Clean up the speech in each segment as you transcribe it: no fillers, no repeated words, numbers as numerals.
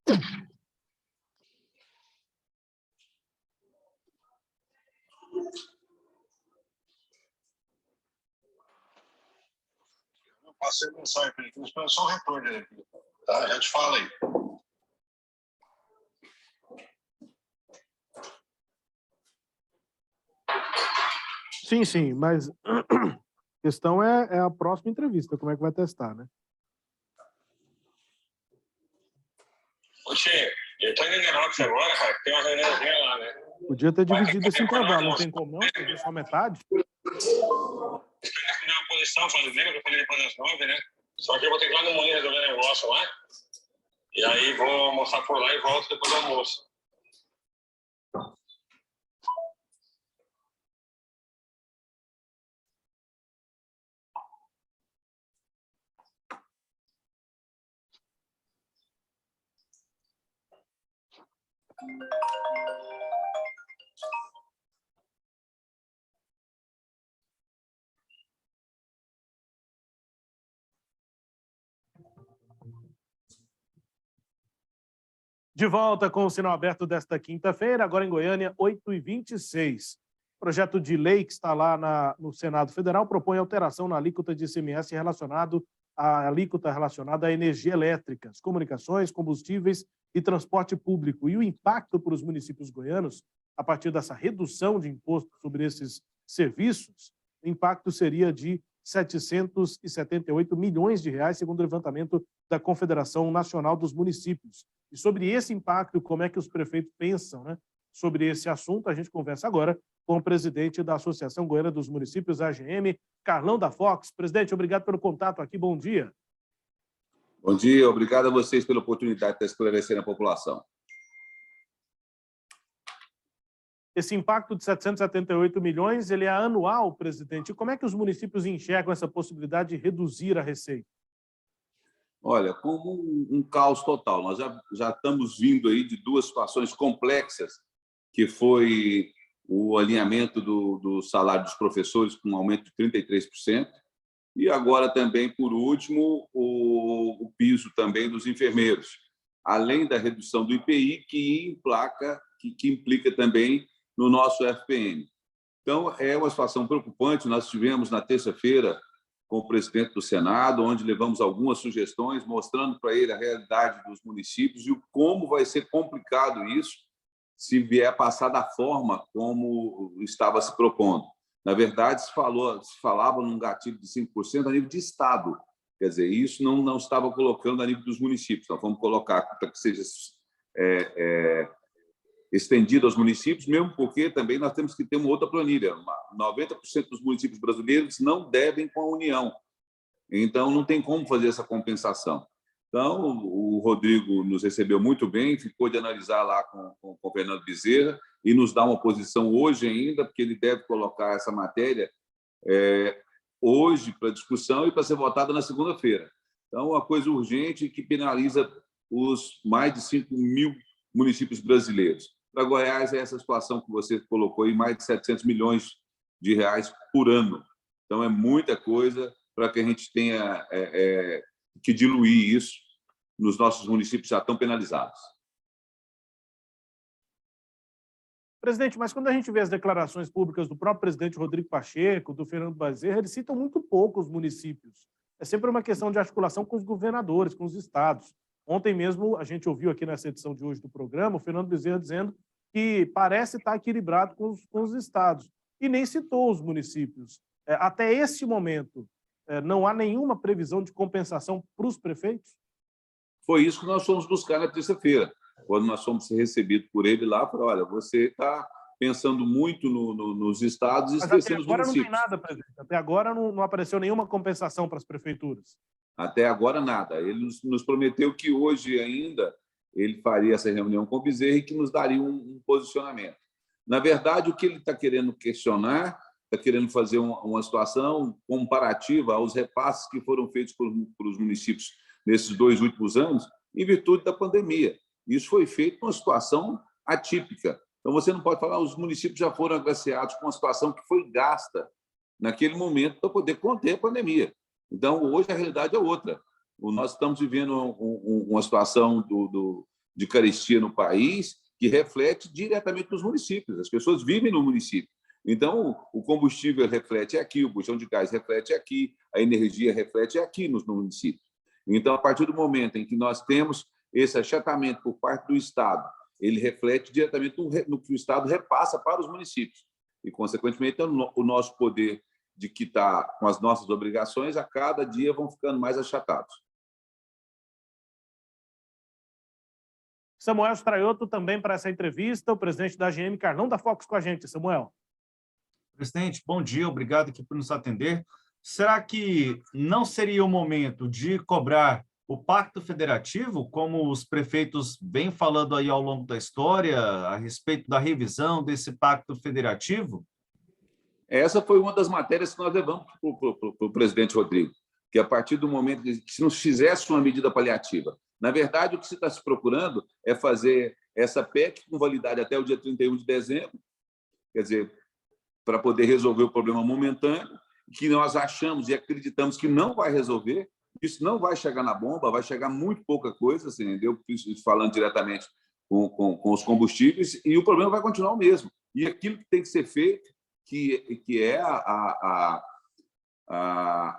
Eu passei mensagem para ele, mas só um retorno dele. Tá? Já te fala aí. Sim, mas a questão é a próxima entrevista, como é que vai testar, né? Ô, Tchê, eu tô indo no Rox agora, cara, tem uma reuniãozinha lá, né? Podia ter dividido esse intervalo, não tem como não? Fazer só metade? Esperar que dê uma posição, fazer lembra que eu falei depois das 9, né? Só que eu vou ter que ir lá no Moinho resolver o negócio lá. E aí vou almoçar por lá e volto depois do almoço. De volta com o sinal aberto desta quinta-feira, agora em Goiânia, 8h26. O projeto de lei que está lá no Senado Federal propõe alteração na alíquota de ICMS relacionada à energia elétrica, as comunicações, combustíveis e transporte público. E o impacto para os municípios goianos, a partir dessa redução de imposto sobre esses serviços, o impacto seria de 778 milhões de reais, segundo o levantamento da Confederação Nacional dos Municípios. E sobre esse impacto, como é que os prefeitos pensam, né, sobre esse assunto, a gente conversa agora com o presidente da Associação Goiana dos Municípios, AGM, Carlão da Fox. Presidente, obrigado pelo contato aqui, bom dia. Bom dia, obrigado a vocês pela oportunidade de esclarecer a população. Esse impacto de 778 milhões, ele é anual, presidente. E como é que os municípios enxergam essa possibilidade de reduzir a receita? Olha, como um caos total. Nós já estamos vindo aí de duas situações complexas, que foi o alinhamento do salário dos professores com um aumento de 33%, e agora também, por último, o piso também dos enfermeiros, além da redução do IPI, que implica também no nosso FPM. Então, é uma situação preocupante. Nós tivemos, na terça-feira, com o presidente do Senado, onde levamos algumas sugestões, mostrando para ele a realidade dos municípios e como vai ser complicado isso se vier passar da forma como estava se propondo. Na verdade, se falava num gatilho de 5% a nível de Estado. Quer dizer, isso não estava colocando a nível dos municípios. Nós vamos colocar para que seja estendido aos municípios, mesmo porque também nós temos que ter uma outra planilha. 90% dos municípios brasileiros não devem com a União. Então, não tem como fazer essa compensação. Então, o Rodrigo nos recebeu muito bem, ficou de analisar lá com o Fernando Bezerra e nos dá uma posição hoje ainda, porque ele deve colocar essa matéria hoje para discussão e para ser votada na segunda-feira. Então, uma coisa urgente que penaliza os mais de 5 mil municípios brasileiros. Para Goiás, é essa situação que você colocou aí, mais de 700 milhões de reais por ano. Então, é muita coisa para que a gente tenha que diluir isso nos nossos municípios já tão penalizados. Presidente, mas quando a gente vê as declarações públicas do próprio presidente Rodrigo Pacheco, do Fernando Bezerra, eles citam muito pouco os municípios. É sempre uma questão de articulação com os governadores, com os estados. Ontem mesmo, a gente ouviu aqui nessa edição de hoje do programa, o Fernando Bezerra dizendo que parece estar equilibrado com os estados. E nem citou os municípios. Até esse momento, não há nenhuma previsão de compensação para os prefeitos? Foi isso que nós fomos buscar na terça-feira, quando nós fomos recebidos por ele lá, falou, olha, você está pensando muito nos estados e esquecendo os municípios. Até agora não tem nada, presidente. Até agora não apareceu nenhuma compensação para as prefeituras. Até agora, nada. Ele nos prometeu que hoje ainda ele faria essa reunião com o Bezerra e que nos daria um posicionamento. Na verdade, o que ele está querendo questionar, está querendo fazer uma situação comparativa aos repasses que foram feitos por os municípios nesses 2 últimos anos, em virtude da pandemia. Isso foi feito numa situação atípica. Então, você não pode falar, os municípios já foram agraciados com uma situação que foi gasta naquele momento para poder conter a pandemia. Então, hoje a realidade é outra. Nós estamos vivendo uma situação de carestia no país que reflete diretamente nos municípios. As pessoas vivem no município. Então, o combustível reflete aqui, o bujão de gás reflete aqui, a energia reflete aqui no município. Então, a partir do momento em que nós temos esse achatamento por parte do Estado, ele reflete diretamente no que o Estado repassa para os municípios. E, consequentemente, o nosso poder de quitar com as nossas obrigações, a cada dia vão ficando mais achatados. Samuel Straioto também para essa entrevista, o presidente da AGM, Carlão da Fox, com a gente. Samuel. Presidente, bom dia, obrigado aqui por nos atender. Será que não seria o momento de cobrar o Pacto Federativo, como os prefeitos vêm falando aí ao longo da história, a respeito da revisão desse Pacto Federativo? Essa foi uma das matérias que nós levamos para o presidente Rodrigo, que a partir do momento que se não fizesse uma medida paliativa, na verdade, o que se está se procurando é fazer essa PEC com validade até o dia 31 de dezembro, quer dizer, para poder resolver o problema momentâneo, que nós achamos e acreditamos que não vai resolver. Isso não vai chegar na bomba, vai chegar muito pouca coisa, assim, entendeu? Falando diretamente com os combustíveis, e o problema vai continuar o mesmo. E aquilo que tem que ser feito, que é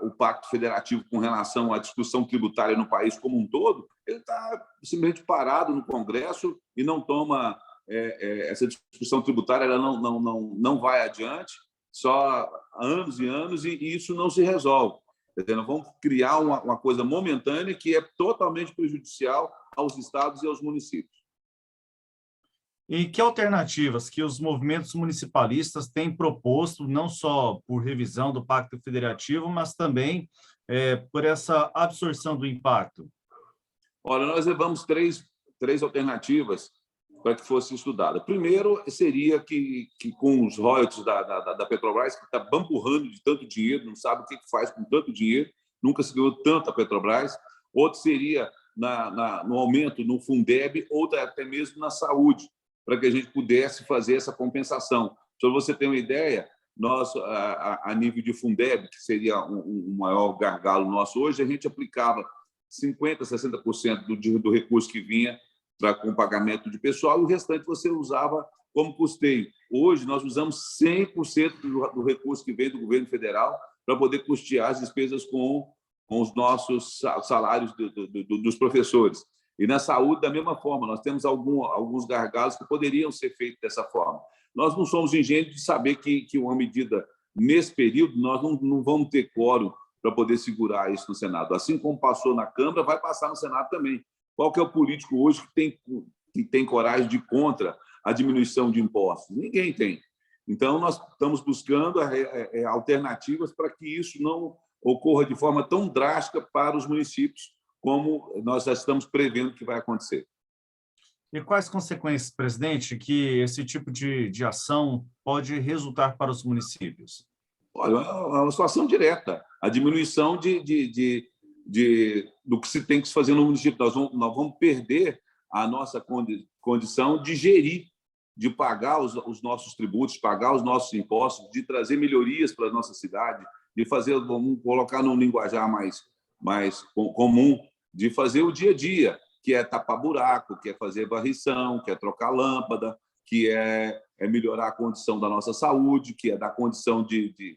o Pacto Federativo com relação à discussão tributária no país como um todo, ele está simplesmente parado no Congresso e não toma essa discussão tributária, ela não vai adiante, só anos e anos, e isso não se resolve. Nós vamos criar uma coisa momentânea que é totalmente prejudicial aos estados e aos municípios. E que alternativas que os movimentos municipalistas têm proposto, não só por revisão do Pacto Federativo, mas também por essa absorção do impacto? Olha, nós levamos três alternativas para que fosse estudada. Primeiro, seria que com os royalties da Petrobras, que está bamburrando de tanto dinheiro, não sabe o que faz com tanto dinheiro, nunca se ganhou tanto a Petrobras. Outro seria no aumento no Fundeb, ou até mesmo na saúde, para que a gente pudesse fazer essa compensação. Para você ter uma ideia, nós, a nível de Fundeb, que seria um maior gargalo nosso hoje, a gente aplicava 50%, 60% do recurso que vinha com o pagamento de pessoal, e o restante você usava como custeio. Hoje, nós usamos 100% do recurso que vem do governo federal para poder custear as despesas com os nossos salários dos professores. E na saúde, da mesma forma, nós temos alguns gargalos que poderiam ser feitos dessa forma. Nós não somos ingênuos de saber que uma medida, nesse período, nós não vamos ter quórum para poder segurar isso no Senado. Assim como passou na Câmara, vai passar no Senado também. Qual que é o político hoje que tem coragem de ir contra a diminuição de impostos? Ninguém tem. Então, nós estamos buscando alternativas para que isso não ocorra de forma tão drástica para os municípios, como nós já estamos prevendo que vai acontecer. E quais consequências, presidente, que esse tipo de ação pode resultar para os municípios? Olha, é uma situação direta. A diminuição do que se tem que se fazer no município. Nós vamos perder a nossa condição de gerir, de pagar os nossos tributos, pagar os nossos impostos, de trazer melhorias para a nossa cidade, de fazer, vamos colocar num linguajar mais comum, de fazer o dia a dia, que é tapar buraco, que é fazer varrição, que é trocar lâmpada, que é melhorar a condição da nossa saúde, que é dar condição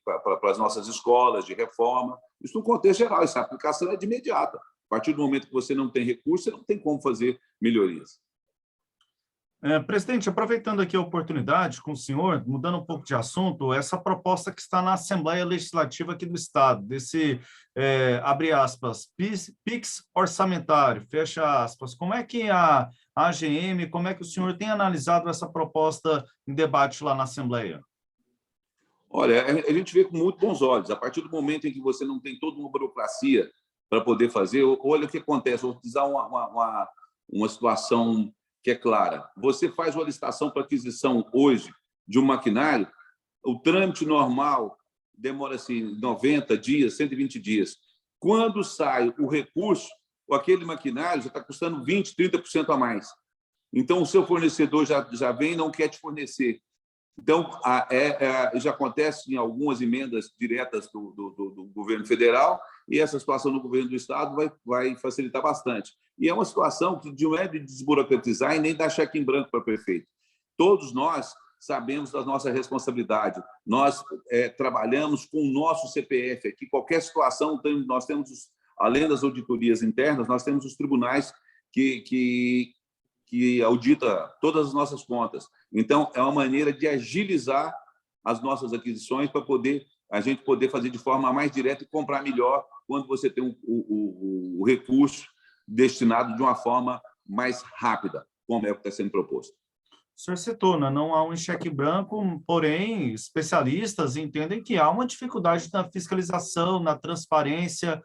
para as nossas escolas, de reforma. Isso no contexto geral, essa aplicação é de imediata. A partir do momento que você não tem recurso, você não tem como fazer melhorias. Presidente, aproveitando aqui a oportunidade com o senhor, mudando um pouco de assunto, essa proposta que está na Assembleia Legislativa aqui do Estado, desse, abre aspas, PIX orçamentário, fecha aspas, como é que a AGM, como é que o senhor tem analisado essa proposta em debate lá na Assembleia? Olha, a gente vê com muito bons olhos. A partir do momento em que você não tem toda uma burocracia para poder fazer, olha o que acontece. Vou utilizar uma situação que é clara. Você faz uma licitação para aquisição hoje de um maquinário, o trâmite normal demora-se 90 dias, 120 dias. Quando sai o recurso, aquele maquinário já está custando 20%, 30% a mais. Então, o seu fornecedor já vem e não quer te fornecer. Então, já acontece em algumas emendas diretas do governo federal, e essa situação no governo do Estado vai facilitar bastante. E é uma situação que não é de desburocratizar e nem dar cheque em branco para prefeito. Todos nós sabemos da nossa responsabilidade. Nós trabalhamos com o nosso CPF aqui. Qualquer situação, nós temos, além das auditorias internas, nós temos os tribunais que audita todas as nossas contas. Então, é uma maneira de agilizar as nossas aquisições para a gente poder fazer de forma mais direta e comprar melhor quando você tem o recurso destinado de uma forma mais rápida, como é o que está sendo proposto. O senhor citou, né? Não há um cheque branco, porém, especialistas entendem que há uma dificuldade na fiscalização, na transparência,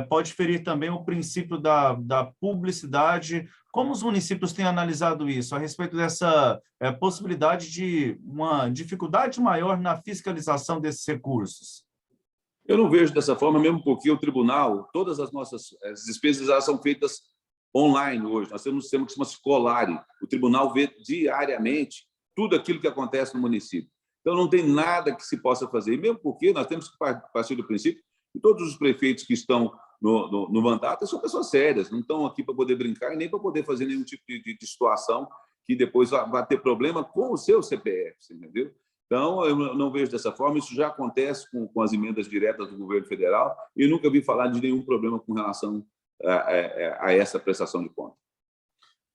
pode ferir também o princípio da publicidade. Como os municípios têm analisado isso, a respeito dessa possibilidade de uma dificuldade maior na fiscalização desses recursos? Eu não vejo dessa forma, mesmo porque o tribunal, todas as nossas despesas elas são feitas online hoje. Nós temos um sistema que se chama Scolari. O tribunal vê diariamente tudo aquilo que acontece no município. Então, não tem nada que se possa fazer. E mesmo porque nós temos que partir do princípio que todos os prefeitos que estão no mandato são pessoas sérias, não estão aqui para poder brincar e nem para poder fazer nenhum tipo de situação que depois vai ter problema com o seu CPF, entendeu? Então, eu não vejo dessa forma. Isso já acontece com as emendas diretas do governo federal e nunca vi falar de nenhum problema com relação a essa prestação de conta.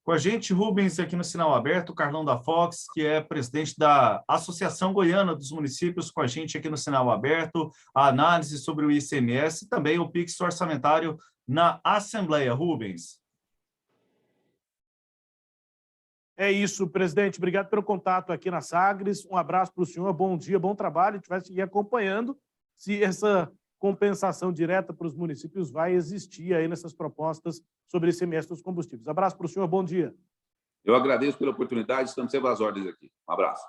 Com a gente, Rubens, aqui no Sinal Aberto, o Carlão da Fox, que é presidente da Associação Goiana dos Municípios, com a gente aqui no Sinal Aberto, a análise sobre o ICMS e também o PIX orçamentário na Assembleia. Rubens. É isso, presidente. Obrigado pelo contato aqui na Sagres. Um abraço para o senhor, bom dia, bom trabalho. A gente vai seguir acompanhando se essa compensação direta para os municípios vai existir aí nessas propostas sobre esse ICMS dos combustíveis. Abraço para o senhor, bom dia. Eu agradeço pela oportunidade, estamos sempre às ordens aqui. Um abraço.